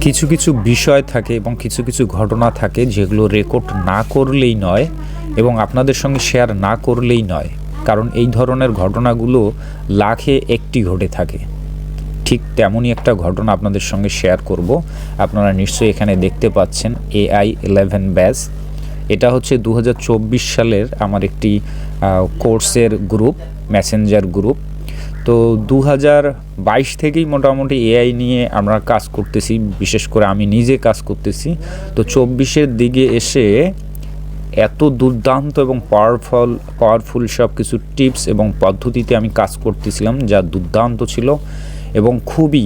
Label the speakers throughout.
Speaker 1: কিছু কিছু বিষয় থাকে এবং কিছু কিছু ঘটনা থাকে যেগুলো রেকর্ড না করলেই নয় এবং আপনাদের সঙ্গে শেয়ার না করলেই নয়, কারণ এই ধরনের ঘটনাগুলো লাখে একটি ঘটে থাকে। ঠিক তেমনই একটা ঘটনা আপনাদের সঙ্গে শেয়ার করব। আপনারা নিশ্চয়ই এখানে দেখতে পাচ্ছেন AI11 ব্যাচ। এটা হচ্ছে 2024 সালের আমার একটি কোর্সের গ্রুপ, মেসেঞ্জার গ্রুপ। তো 2022 থেকেই মোটামুটি এআই নিয়ে আমরা কাজ করতেছি, বিশেষ করে আমি নিজে কাজ করতেছি। তো 24-এর দিকে এসে এত দুর্দান্ত এবং পাওয়ারফুল সব কিছু টিপস এবং পদ্ধতিতে আমি কাজ করতেছিলাম যা দুর্দান্ত ছিল এবং খুবই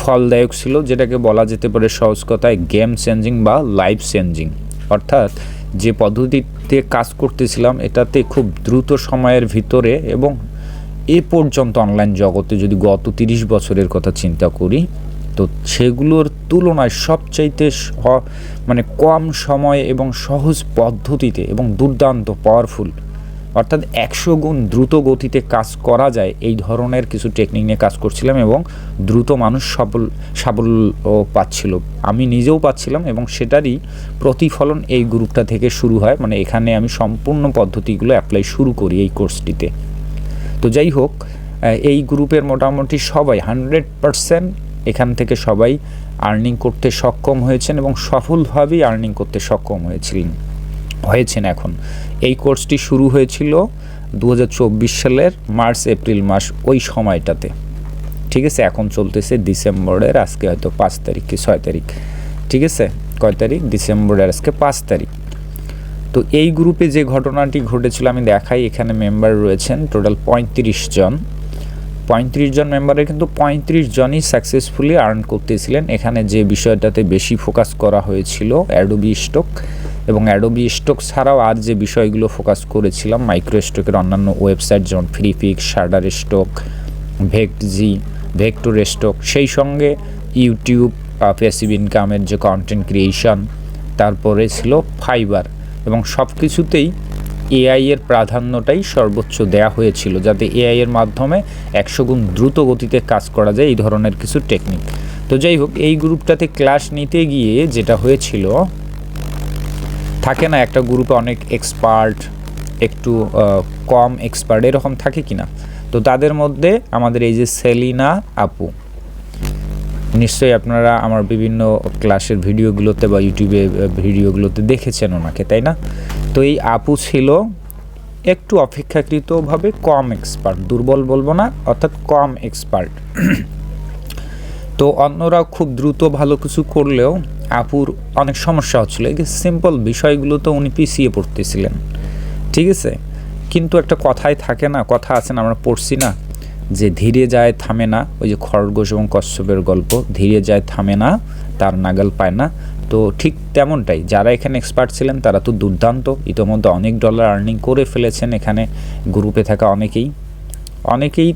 Speaker 1: ফলদায়ক ছিল, যেটাকে বলা যেতে পারে সহজ কথায় গেম চেঞ্জিং বা লাইফ চেঞ্জিং। অর্থাৎ যে পদ্ধতিতে কাজ করতেছিলাম এটাতে খুব দ্রুত সময়ের ভিতরে এবং এ পর্যন্ত অনলাইন জগতে যদি গত 30 বছরের কথা চিন্তা করি তো সেগুলোর তুলনায় সবচাইতে কম সময়ে এবং সহজ পদ্ধতিতে এবং দুর্দান্ত পাওয়ারফুল, অর্থাৎ 100 গুণ দ্রুত গতিতে কাজ করা যায় এই ধরনের কিছু টেকনিক নিয়ে কাজ করছিলাম এবং দ্রুত মানুষ সাফল্য পাচ্ছিল, আমি নিজেও পাচ্ছিলাম এবং সেটারই প্রতিফলন এই গ্রুপটা থেকে শুরু হয়। মানে এখানে আমি সম্পূর্ণ পদ্ধতিগুলো অ্যাপ্লাই শুরু করি এই কোর্সটিতে। তো যাই হোক, এই গ্রুপের মোটামুটি সবাই 100% এখান থেকে সবাই আর্নিং করতে সক্ষম হয়েছেন এবং সফলভাবেই আর্নিং করতে সক্ষম হয়েছেন। এখন এই কোর্সটি শুরু হয়েছিল 2024 সালের মার্চ এপ্রিল মাস ওই সময়টাতে, ঠিক আছে। এখন চলতেছে ডিসেম্বরের আজকে হয়তো 5 তারিখ কি 6 তারিখ, ঠিক আছে। কয় তারিখ? ডিসেম্বরের আজকে 5 তারিখ। তো এই গ্রুপে যে ঘটনাটি ঘটেছিল আমি দেখাই। এখানে মেম্বার রয়েছেন টোটাল 35 জন। 35 জন মেম্বারের কিন্তু 35 জনই সাকসেসফুলি আর্ন করতেছিলেন। এখানে যে বিষয়টাতে বেশি ফোকাস করা হয়েছিল অ্যাডোবি স্টক, এবং অ্যাডোবি স্টক ছাড়াও আর যে বিষয়গুলো ফোকাস করেছিলাম মাইক্রো স্টকের অন্যান্য ওয়েবসাইট যেমন ফ্রিপিক্স, শার্ডার স্টক, ভেক্টর স্টক, সেই সঙ্গে ইউটিউব, প্যাসিভ ইনকামের যে কন্টেন্ট ক্রিয়েশন, তারপরে ছিল ফাইবার, এবং সব কিছুতেই এআই এর প্রাধান্যটাই সর্বোচ্চ দেয়া হয়েছিল যাতে এআই এর মাধ্যমে 100 গুণ দ্রুত গতিতে কাজ করা যায়, এই ধরনের কিছু টেকনিক। তো যাই হোক, এই গ্রুপটাতে ক্লাস নিতে গিয়ে যেটা হয়েছিল, থাকে না একটা গ্রুপে অনেক এক্সপার্ট, একটু কম এক্সপার্ট এরকম থাকে কিনা, তো তাদের মধ্যে আমাদের এই যে সেলিনা আপু, নিশ্চয়ই আপনারা আমার বিভিন্ন ক্লাসের ভিডিওগুলোতে বা ইউটিউবে ভিডিওগুলোতে দেখেছেন ওনাকে, তাই না? তো এই আপু ছিল একটু অপেক্ষাকৃতভাবে কম এক্সপার্ট, দুর্বল বলবো না, অর্থাৎ কম এক্সপার্ট। তো অন্যরা খুব দ্রুত ভালো কিছু করলেও আপুর অনেক সমস্যা হচ্ছিল। এই সিম্পল বিষয়গুলো তো উনি পিছিয়ে পড়তেছিলেন, ঠিক আছে। কিন্তু একটা কথাই থাকে না, কথা আছে না, আমরা পড়ছি না যে ধীরে যায় থামে না, ওই যে খরগোশ এবং কচ্ছপের গল্প, ধীরে যায় থামে না, তার নাগাল পায় না। তো ঠিক তেমনটাই যারা এখানে এক্সপার্ট ছিলেন তারা তো দুর্দান্ত, ইতোমধ্যে অনেক ডলার আর্নিং করে ফেলেছেন। এখানে গ্রুপে থাকা অনেকেই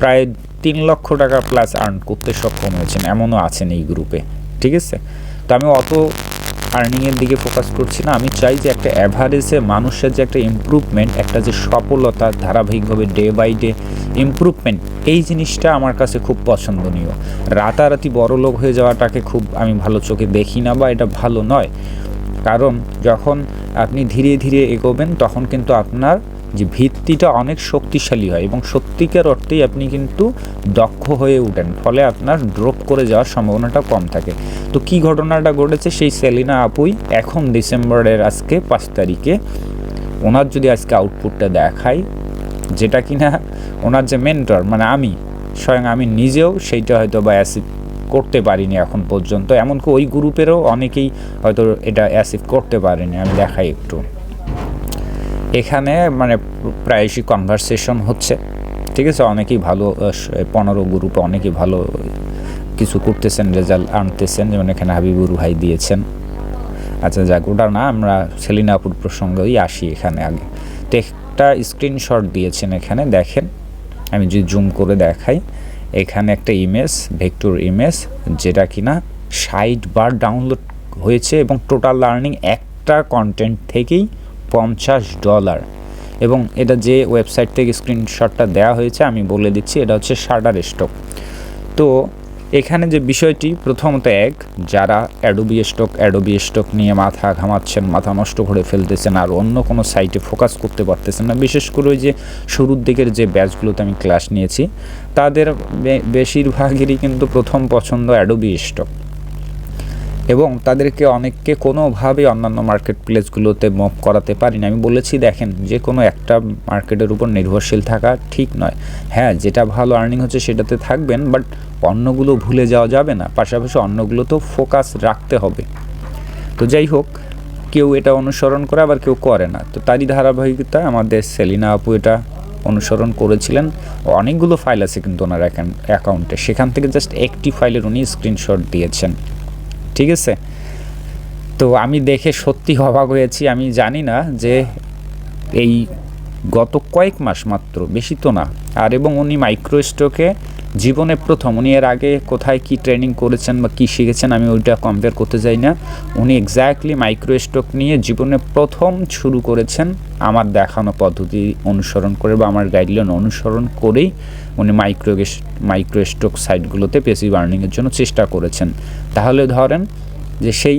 Speaker 1: প্রায় 3 লক্ষ টাকা প্লাস আর্ন করতে সক্ষম হয়েছেন, এমনও আছেন এই গ্রুপে, ঠিক আছে। তো আমি অত আর্নিংয়ের দিকে ফোকাস করছি না, আমি চাই যে একটা অ্যাভারেজে মানুষের যে একটা ইমপ্রুভমেন্ট, একটা যে সফলতা ধারাবাহিকভাবে ডে বাই ডে ইমপ্রুভমেন্ট, এই জিনিসটা আমার কাছে খুব পছন্দনীয়। রাতারাতি বড় লোক হয়ে যাওয়াটাকে খুব আমি ভালো চোখে দেখি না, বা এটা ভালো নয়। কারণ যখন আপনি ধীরে ধীরে এগোবেন তখন কিন্তু আপনার যে ভিত্তিটা অনেক শক্তিশালী হয় এবং সত্যিকার অর্থেই আপনি কিন্তু দক্ষ হয়ে উঠেন, ফলে আপনার ড্রপ করে যাওয়ার সম্ভাবনাটা কম থাকে। তো কি ঘটনাটা ঘটেছে, সেই সেলিনা আপুই এখন ডিসেম্বরের আজকে 5 তারিখে ওনার যদি আজকে আউটপুটটা দেখাই, যেটা কিনা ওনার যে মেন্টর, মানে স্বয়ং আমি নিজেও সেইটা হয়তো বা অ্যাচিভ করতে পারিনি এখন পর্যন্ত, এমনকি ওই গ্রুপেরও অনেকেই হয়তো এটা অ্যাচিভ করতে পারেনি। আমি দেখাই একটু, এখানে প্রায়শই কনভারসেশন হচ্ছে, ঠিক আছে। অনেকেই ভালো 15 গ্রুপে অনেকেই ভালো কিছু করতেছেন, রেজাল্ট আনতেছেন, যেমন এখানে হাবিবুর ভাই দিয়েছেন। আচ্ছা যাক, ওটা না, আমরা সেলিনা আপুর প্রসঙ্গেই আসি এখানে আগে। তো একটা স্ক্রিনশট দিয়েছেন এখানে দেখেন, আমি যদি জুম করে দেখাই, এখানে একটা ইমেজ, ভেক্টর ইমেজ, যেটা কিনা 60 বার ডাউনলোড হয়েছে এবং টোটাল আর্নিং একটা কন্টেন্ট থেকেই $50, এবং এটা যে ওয়েবসাইট থেকে স্ক্রিনশটটা দেওয়া হয়েছে আমি বলে দিচ্ছি, এটা হচ্ছে শার্ডার স্টক। তো এখানে যে বিষয়টি প্রথমত যারা অ্যাডোবি স্টক নিয়ে মাথা ঘামাচ্ছেন, মাথা নষ্ট করে ফেলতেছেন, আর অন্য কোনো সাইটে ফোকাস করতে পারতেছেন না, বিশেষ করে ওই যে শুরুর দিকের যে ব্যাচগুলোতে আমি ক্লাস নিয়েছি তাদের বেশিরভাগেরই কিন্তু প্রথম পছন্দ অ্যাডোবি স্টক, এবং তাদেরকে অনেককে কোনোভাবে অন্যান্য মার্কেট প্লেসগুলোতে মুভ করাতে পারি না। আমি বলেছি দেখেন, যে কোনো একটা মার্কেটের উপর নির্ভরশীল থাকা ঠিক নয়। হ্যাঁ, যেটা ভালো আর্নিং হচ্ছে সেটাতে থাকবেন, বাট অন্যগুলো ভুলে যাওয়া যাবে না, পাশাপাশি অন্যগুলোতেও ফোকাস রাখতে হবে। তো যাই হোক, কেউ এটা অনুসরণ করে, আবার কেউ করে না। তো তারই ধারাবাহিকতায় আমাদের সেলিনা আপু এটা অনুসরণ করেছিলেন। অনেকগুলো ফাইল আছে কিন্তু ওনার অ্যাকাউন্টে, সেখান থেকে জাস্ট একটি ফাইলের উনি স্ক্রিনশট দিয়েছেন, ঠিক আছে। তো আমি দেখে সত্যি অবাক হয়েছি। আমি জানি না যে এই গত কয়েক মাস মাত্র, বেশি তো না, আর এবং উনি মাইক্রো স্টকে জীবনে প্রথম, উনি এর আগে কোথায় কি ট্রেনিং করেছেন বা কী শিখেছেন আমি ওইটা কম্পেয়ার করতে চাই না, উনি এক্স্যাক্টলি মাইক্রো স্টক নিয়ে জীবনে প্রথম শুরু করেছেন আমার দেখানো পদ্ধতি অনুসরণ করে বা আমার গাইডলাইন অনুসরণ করেই উনি মাইক্রো স্টক সাইটগুলোতে প্যাসিভ আর্নিংয়ের জন্য চেষ্টা করেছেন। তাহলে ধরেন যে সেই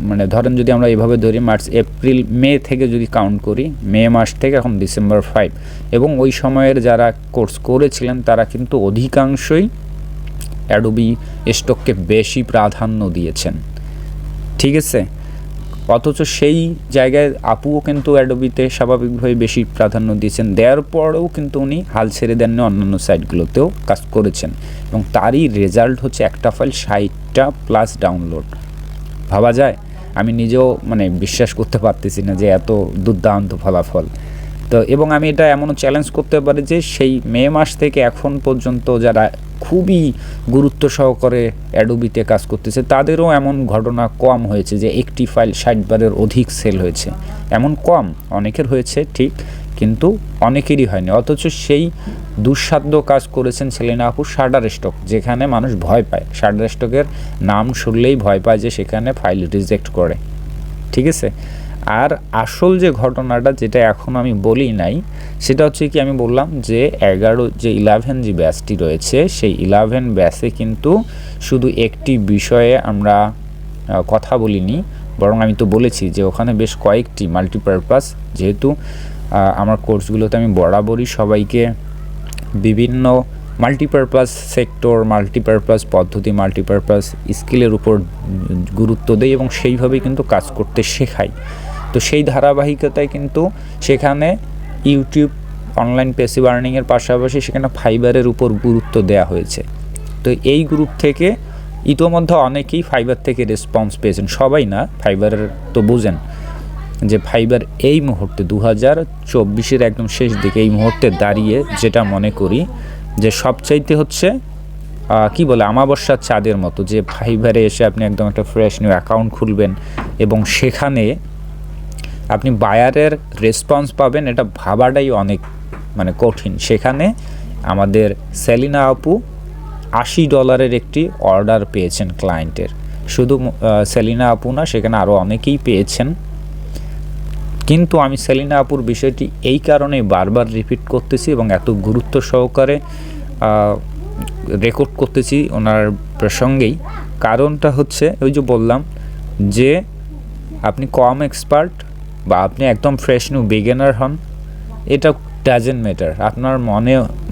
Speaker 1: মানে ধরেন যদি আমরা এভাবে ধরি, মার্চ এপ্রিল মে থেকে যদি কাউন্ট করি, মে মাস থেকে এখন ডিসেম্বর 5, এবং ওই সময়ের যারা কোর্স করেছিলেন তারা কিন্তু অধিকাংশই অ্যাডোবি স্টককে বেশি প্রাধান্য দিয়েছেন, ঠিক আছে। অথচ সেই জায়গায় আপুও কিন্তু অ্যাডোবিতে স্বাভাবিকভাবে বেশি প্রাধান্য দিয়েছেন, দেওয়ার পরেও কিন্তু উনি হাল ছেড়ে দেননি, অন্যান্য সাইটগুলোতেও কাজ করেছেন, এবং তারই রেজাল্ট হচ্ছে একটা ফাইল 60টা প্লাস ডাউনলোড। ভাবা যায়? আমি নিজেও মানে বিশ্বাস করতে পারতেছি না যে এত দুর্দান্ত ফলাফল। তো এবং আমি এটা এমনও চ্যালেঞ্জ করতে পারি যে সেই মে মাস থেকে এখন পর্যন্ত যারা খুবই গুরুত্ব সহকারে অ্যাডোবিতে কাজ করতেছে তাদেরও এমন ঘটনা কম হয়েছে যে একটি ফাইল 60 বারের অধিক সেল হয়েছে, এমন কম। অনেকের হয়েছে ঠিক, কিন্তু অনেকেরই হয়নি। অথচ সেই দুঃসাধ্য কাজ করেছেন সেলিনা আপু শাটার স্টক, যেখানে মানুষ ভয় পায়, শাটার স্টকের নাম শুনলেই ভয় পায় যে সেখানে ফাইল রিজেক্ট করে, ঠিক আছে। আর আসল যে ঘটনাটা, যেটা এখন আমি বলি নাই, সেটা হচ্ছে কি, আমি বললাম যে 11 যে ব্যাচটি রয়েছে সেই 11 ব্যাচে কিন্তু শুধু একটি বিষয়ে আমরা কথা বলিনি, বরং আমি তো বলেছি যে ওখানে বেশ কয়েকটি মাল্টিপারপাস, যেহেতু আমার কোর্সগুলোতে আমি বরাবরই সবাইকে বিভিন্ন মাল্টিপারপাস সেক্টর, মাল্টিপারপাস পদ্ধতি, মাল্টিপারপাস স্কিলের উপর গুরুত্ব দেই এবং সেইভাবেই কিন্তু কাজ করতে শেখাই। তো সেই ধারাবাহিকতায় কিন্তু সেখানে ইউটিউব অনলাইন প্যাসিভ আর্নিংয়ের পাশাপাশি সেখানে ফাইবারের উপর গুরুত্ব দেওয়া হয়েছে। তো এই গ্রুপ থেকে ইতোমধ্যে অনেকেই ফাইবার থেকে রেসপন্স পেয়েছেন, সবাই না, ফাইবারের তো বুঝেন যে ফাইবার এই মুহূর্তে 2024-এর একদম শেষ দিকে এই মুহূর্তে দাঁড়িয়ে যেটা মনে করি যে সবচাইতে হচ্ছে কি বলে আমাবস্যার চাঁদের মতো, যে ফাইবারে এসে আপনি একদম একটা ফ্রেশ নিউ অ্যাকাউন্ট খুলবেন এবং সেখানে আপনি বায়ারের রেসপন্স পাবেন, এটা ভাবাটাই অনেক মানে কঠিন। সেখানে আমাদের সেলিনা আপু $80 একটি অর্ডার পেয়েছেন ক্লায়েন্টের। শুধু সেলিনা আপু না, সেখানে আরও অনেকেই পেয়েছেন। কিন্তু আমি সেলিনা আপুর বিষয়টি এই কারণেই বারবার রিপিট করতেছি এবং এত গুরুত্ব সহকারে রেকর্ড করতেছি ওনার প্রসঙ্গেই, কারণটা হচ্ছে ওই যে বললাম যে আপনি কম এক্সপার্ট বা আপনি একদম ফ্রেশ নিউ বিগিনার হন, এটা ডাজেন্ট ম্যাটার। আপনার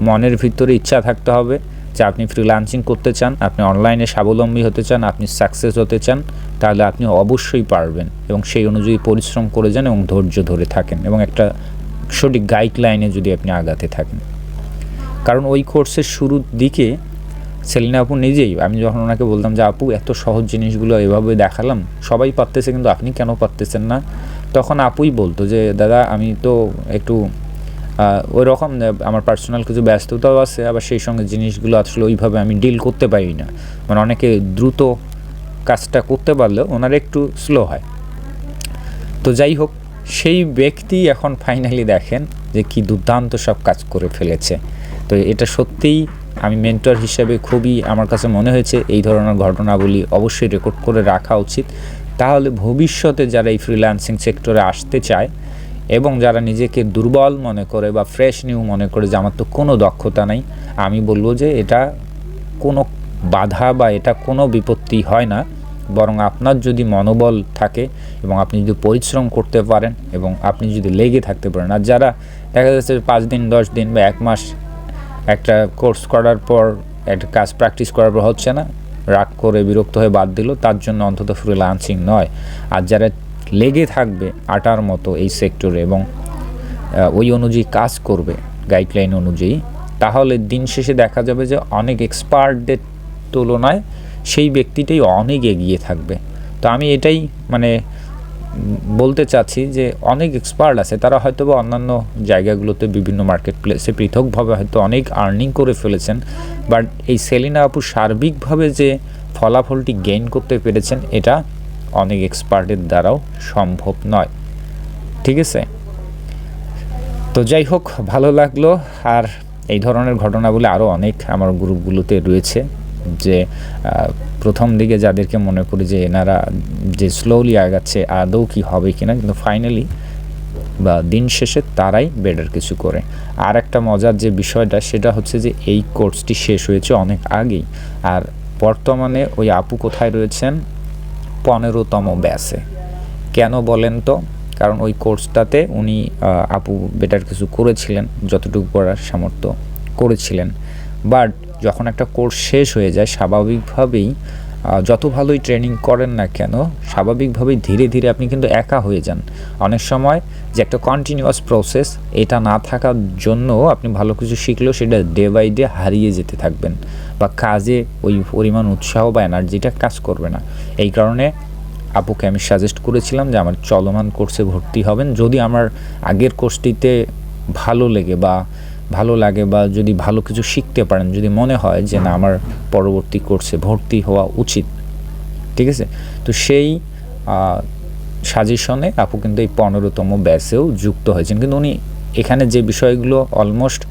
Speaker 1: মনের ভিতরে ইচ্ছা থাকতে হবে যে আপনি ফ্রিল্যান্সিং করতে চান, আপনি অনলাইনে স্বাবলম্বী হতে চান, আপনি সাকসেস হতে চান, তাহলে আপনি অবশ্যই পারবেন এবং সেই অনুযায়ী পরিশ্রম করে যান এবং ধৈর্য ধরে থাকেন এবং একটা সঠিক গাইডলাইনে যদি আপনি আগাতে থাকেন। কারণ ওই কোর্সের শুরুর দিকে সেলিনা আপু নিজেই, আমি যখন ওনাকে বলতাম যে আপু এত সহজ জিনিসগুলো এভাবে দেখালাম, সবাই পারতেছে কিন্তু আপনি কেন পারতেছেন না, তখন আপুই বলতো যে দাদা আমি তো একটু ওই রকম আমার পার্সোনাল কিছু ব্যস্ততাও আছে, আবার সেই সঙ্গে জিনিসগুলো আসলে ওইভাবে আমি ডিল করতে পারি না, মানে অনেকে দ্রুত কাজটা করতে পারলেও ওনার একটু স্লো হয়। তো যাই হোক, সেই ব্যক্তি এখন ফাইনালি দেখেন যে কি দুর্দান্ত সব কাজ করে ফেলেছে। তো এটা সত্যিই আমি মেন্টর হিসেবে খুবই আমার কাছে মনে হয়েছে এই ধরনের ঘটনাবলী অবশ্যই রেকর্ড করে রাখা উচিত। তাহলে ভবিষ্যতে যারা এই ফ্রিল্যান্সিং সেক্টরে আসতে চায় এবং যারা নিজেকে দুর্বল মনে করে বা ফ্রেশ নিউ মনে করে যে আমার তো কোনো দক্ষতা নাই, আমি বলবো যে এটা কোনো বাধা বা এটা কোনো বিপত্তি হয় না, বরং আপনার যদি মনোবল থাকে এবং আপনি যদি পরিশ্রম করতে পারেন এবং আপনি যদি লেগে থাকতে পারেন। আর যারা দেখা যাচ্ছে 5 দিন 10 দিন বা 1 মাস একটা কোর্স করার পর একটা কাজ প্র্যাকটিস করার পর হচ্ছে না, রাগ করে বিরক্ত হয়ে বাদ দিল, তার জন্য অন্তত ফ্রিল্যান্সিং নয়। আর যারা লেগে থাকবে আটার মতো এই সেক্টরে এবং ওই অনুযায়ী কাজ করবে গাইডলাইন অনুযায়ী, তাহলে দিন শেষে দেখা যাবে যে অনেক এক্সপার্টদের তুলনায় সেই ব্যক্তিটাই অনেক এগিয়ে থাকবে। তো আমি এটাই মানে বলতে চাচ্ছি যে অনেক এক্সপার্ট আছে, তারা হয়তো বা অন্যান্য জায়গাগুলোতে বিভিন্ন মার্কেট প্লেসে পৃথকভাবে হয়তো অনেক আর্নিং করে ফেলেছেন, বাট এই সেলিনা আপু সার্বিকভাবে যে ফলাফলটি গেইন করতে পেরেছেন এটা অনেক এক্সপার্টের দ্বারাও সম্ভব নয়। ঠিক আছে, তো যাই হোক, ভালো লাগলো। আর এই ধরনের ঘটনাগুলো আরও অনেক আমার গ্রুপগুলোতে রয়েছে, যে প্রথম দিকে যাদেরকে মনে করি যে এনারা যে স্লোলি আগাচ্ছে আদৌ কি হবে কিনা, কিন্তু ফাইনালি বা দিন শেষে তারাই বেটার কিছু করে। আর একটা মজার যে বিষয়টা সেটা হচ্ছে যে এই কোর্সটি শেষ হয়েছে অনেক আগেই, আর বর্তমানে ওই আপু কোথায় রয়েছেন? 15তম ব্যাচে। কেন বলেন তো? কারণ ওই কোর্সটাতে উনি আপু বেটার কিছু করেছিলেন, যতটুকু করার সামর্থ্য করেছিলেন। বাট যখন একটা কোর্স শেষ হয়ে যায়, স্বাভাবিকভাবেই যত ভালোই ট্রেনিং করেন না কেন, স্বাভাবিকভাবেই ধীরে ধীরে আপনি কিন্তু একা হয়ে যান। অনেক সময় যে একটা কন্টিনিউয়াস প্রসেস, এটা না থাকার জন্য আপনি ভালো কিছু শিখলেও সেটা ডে বাই ডে হারিয়ে যেতে থাকবেন, বা কাজে ওই পরিমাণ উৎসাহ বা এনার্জিটা কাজ করবে না। এই কারণে আপুকে আমি সাজেস্ট করেছিলাম যে আমার চলমান কোর্সে ভর্তি হবেন, যদি আমার আগের কোর্সটিতে ভালো লাগে বা যদি ভালো কিছু শিখতে পারেন, যদি মনে হয় যে না আমার পরবর্তী কোর্সে ভর্তি হওয়া উচিত। ঠিক আছে, তো সেই সাজেশনে আপু কিন্তু এই 15তম ব্যাচেও যুক্ত হয়েছেন। কিন্তু উনি এখানে যে বিষয়গুলো অলমোস্ট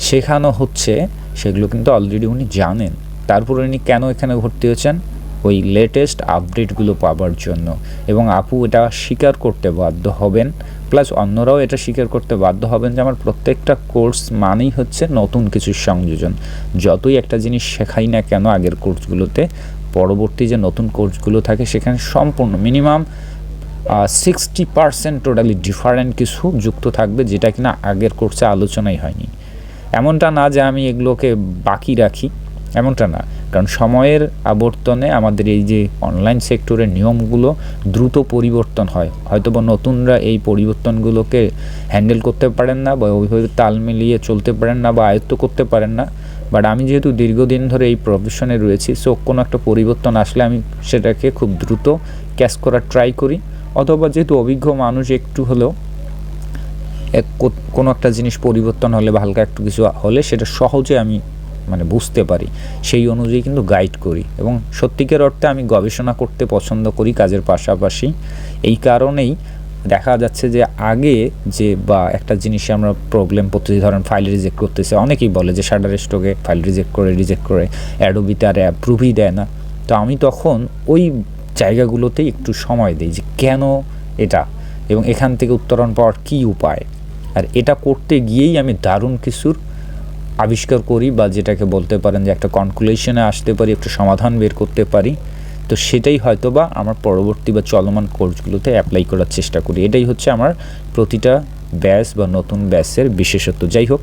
Speaker 1: শেখানো হচ্ছে সেগুলো কিন্তু অলরেডি উনি জানেন। তারপরে উনি কেন এখানে ভর্তি হয়েছেন? ওই লেটেস্ট আপডেটগুলো পাওয়ার জন্য। এবং আপু এটা স্বীকার করতে বাধ্য হবেন, প্লাস অন্যরাও এটা স্বীকার করতে বাধ্য হবেন যে আমার প্রত্যেকটা কোর্স মানেই হচ্ছে নতুন কিছুর সংযোজন। যতই একটা জিনিস শেখাই না কেন আগের কোর্সগুলোতে, পরবর্তী যে নতুন কোর্সগুলো থাকে সেখানে সম্পূর্ণ মিনিমাম 60% টোটালি ডিফারেন্ট কিছু যুক্ত থাকবে, যেটা কিনা আগের কোর্সে আলোচনাই হয়নি। এমনটা না যে আমি এগুলোকে বাকি রাখি, এমনটা না, কারণ সময়ের আবর্তনে আমাদের এই যে অনলাইন সেক্টরের নিয়মগুলো দ্রুত পরিবর্তন হয়। হয়তো বা নতুনরা এই পরিবর্তনগুলোকে হ্যান্ডেল করতে পারেন না, বা ওইভাবে তাল মিলিয়ে চলতে পারেন না, বা আয়ত্ত করতে পারেন না। বাট আমি যেহেতু দীর্ঘদিন ধরে এই প্রফেশনে রয়েছি, সো কোনো একটা পরিবর্তন আসলে আমি সেটাকে খুব দ্রুত ক্যাচ করার ট্রাই করি, অথবা যেহেতু অভিজ্ঞ মানুষ একটু হলেও কোনো একটা জিনিস পরিবর্তন হলে বা হালকা একটু কিছু হলে সেটা সহজে আমি মানে বুঝতে পারি, সেই অনুযায়ী কিন্তু গাইড করি। এবং সত্যিকার অর্থে আমি গবেষণা করতে পছন্দ করি কাজের পাশাপাশি। এই কারণেই দেখা যাচ্ছে যে আগে যে বা একটা জিনিসে আমরা প্রবলেম পড়তেছি, ধরেন ফাইল রিজেক্ট করতেছে, অনেকেই বলে যে শাটারস্টকে ফাইল রিজেক্ট করে অ্যাডোবিতে আর অ্যাপ্রুভই দেয় না। তো আমি তখন ওই জায়গাগুলোতেই একটু সময় দিই যে কেন এটা, এবং এখান থেকে উত্তরণ পাওয়ার কী উপায়। আর এটা করতে গিয়েই আমি দারুণ কিছুর আবিষ্কার করি, বা যেটাকে বলতে পারেন যে একটা কনক্লুশনে আসতে পারি, একটা সমাধান বের করতে পারি। তো সেটাই হয়তো বা আমার পরবর্তী বা চলমান কোর্সগুলোতে অ্যাপ্লাই করার চেষ্টা করি। এটাই হচ্ছে আমার প্রতিটা ব্যাচ বা নতুন ব্যাচের বিশেষত্ব। যাই হোক,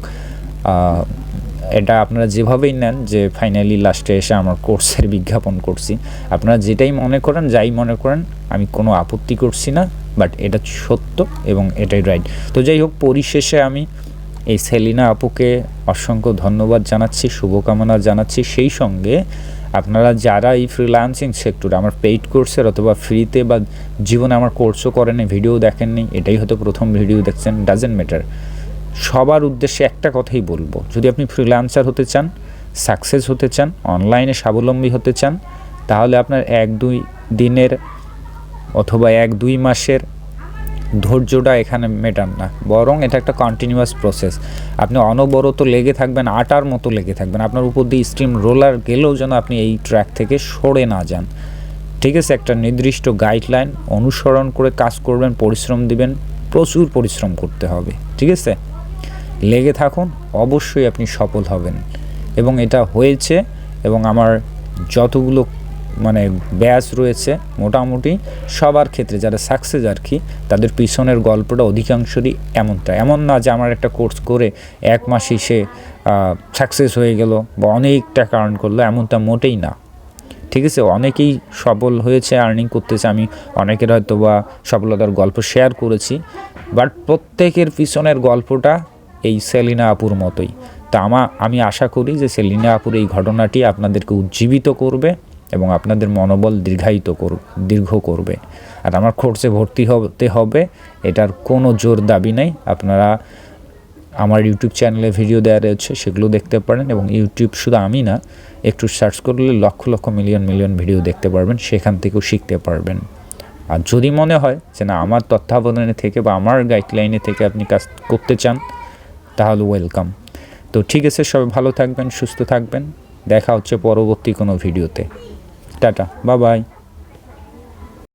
Speaker 1: এটা আপনারা যেভাবেই নেন যে ফাইনালি লাস্টে এসে আমার কোর্সের বিজ্ঞাপন করছি, আপনারা যেটাই মনে করেন, যাই মনে করেন, আমি কোনো আপত্তি করছি না, বাট এটা সত্য এবং এটাই রাইট। তো যাই হোক, পরিশেষে আমি এই সেলিনা আপুকে অসংখ্য ধন্যবাদ জানাচ্ছি, শুভকামনা জানাচ্ছি। সেই সঙ্গে আপনারা যারা এই ফ্রিল্যান্সিং সেক্টরে আমার পেইড কোর্সের অথবা ফ্রিতে বা জীবনে আমার কোর্সও করেনি, ভিডিও দেখেননি, এটাই হয়তো প্রথম ভিডিও দেখছেন, ডাজেন্ট ম্যাটার, সবার উদ্দেশ্যে একটা কথাই বলবো, যদি আপনি ফ্রিল্যান্সার হতে চান, সাকসেস হতে চান, অনলাইনে স্বাবলম্বী হতে চান, তাহলে আপনার 1-2 দিনের অথবা 1-2 মাসের ধৈর্যটা এখানে মেটান না, বরং এটা একটা কন্টিনিউয়াস প্রসেস। আপনি অনবরত লেগে থাকবেন, আটার মতো লেগে থাকবেন, আপনার উপর দিয়ে স্টিম রোলার গেলেও যেন আপনি এই ট্র্যাক থেকে সরে না যান। ঠিক আছে, একটা নির্দিষ্ট গাইডলাইন অনুসরণ করে কাজ করবেন, পরিশ্রম দিবেন, প্রচুর পরিশ্রম করতে হবে। ঠিক আছে, লেগে থাকুন, অবশ্যই আপনি সফল হবেন। এবং এটা হয়েছে, এবং আমার যতগুলো মানে ব্যাচ রয়েছে মোটামুটি সবার ক্ষেত্রে যারা সাকসেস আর কি, তাদের পিছনের গল্পটা অধিকাংশরই এমনটা। এমন না যে আমার একটা কোর্স করে 1 মাসে সে সাকসেস হয়ে গেল বা অনেক টাকা আর্ন করলো, এমনটা মোটেই না। ঠিক আছে, অনেকেই সফল হয়েছে, আর্নিং করতেছে, আমি অনেকের হয়তো বা সফলতার গল্প শেয়ার করেছি, বাট প্রত্যেকের পিছনের গল্পটা এই সেলিনা আপুর মতোই। তা আমি আশা করি যে সেলিনা আপুর এই ঘটনাটি আপনাদেরকে উজ্জীবিত করবে এবং আপনাদের মনোবল দীর্ঘ করবে। আর আমার কোর্সে ভর্তি হতে হবে এটার কোনো জোর দাবি নেই। আপনারা আমার ইউটিউব চ্যানেলে ভিডিও দেওয়া রয়েছে, সেগুলো দেখতে পারেন। এবং ইউটিউব শুধু আমি না, একটু সার্চ করলে লক্ষ লক্ষ মিলিয়ন ভিডিও দেখতে পারবেন, সেখান থেকেও শিখতে পারবেন। আর যদি মনে হয় যে না, আমার তত্ত্বাবধানে থেকে বা আমার গাইডলাইনে থেকে আপনি কাজ করতে চান, তাহলে ওয়েলকাম। তো ঠিক আছে, সবাই ভালো থাকবেন, সুস্থ থাকবেন, দেখা হচ্ছে পরবর্তী কোনো ভিডিওতে। Tata, bye bye.